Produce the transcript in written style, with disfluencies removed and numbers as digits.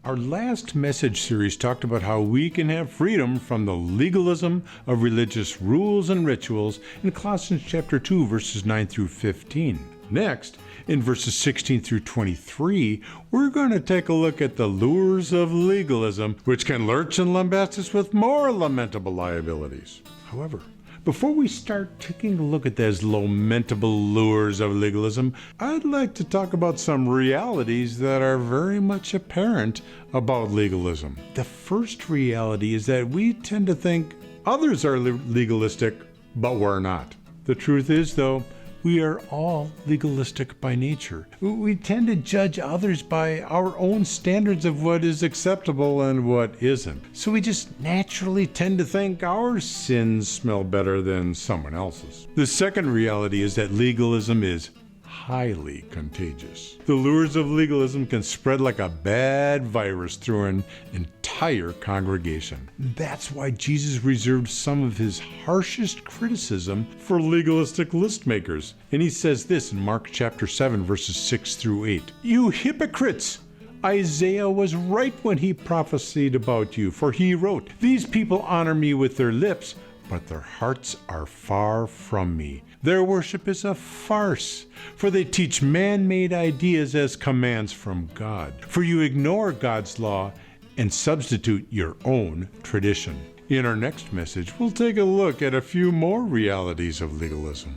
Our last message series talked about how we can have freedom from the legalism of religious rules and rituals in Colossians chapter 2, verses 9 through 15. Next, in verses 16 through 23, we're going to take a look at the lures of legalism, which can lurch and lambast us with more lamentable liabilities. However, before we start taking a look at those lamentable lures of legalism, I'd like to talk about some realities that are very much apparent about legalism. The first reality is that we tend to think others are legalistic, but we're not. The truth is, though, we are all legalistic by nature. We tend to judge others by our own standards of what is acceptable and what isn't. So we just naturally tend to think our sins smell better than someone else's. The second reality is that legalism is highly contagious. The lures of legalism can spread like a bad virus through an entire congregation. That's why Jesus reserved some of his harshest criticism for legalistic list makers. And he says this in Mark chapter 7, verses 6 through 8. "You hypocrites! Isaiah was right when he prophesied about you, for he wrote, 'These people honor me with their lips, but their hearts are far from me. Their worship is a farce, for they teach man-made ideas as commands from God. For you ignore God's law and substitute your own tradition.'" In our next message, we'll take a look at a few more realities of legalism.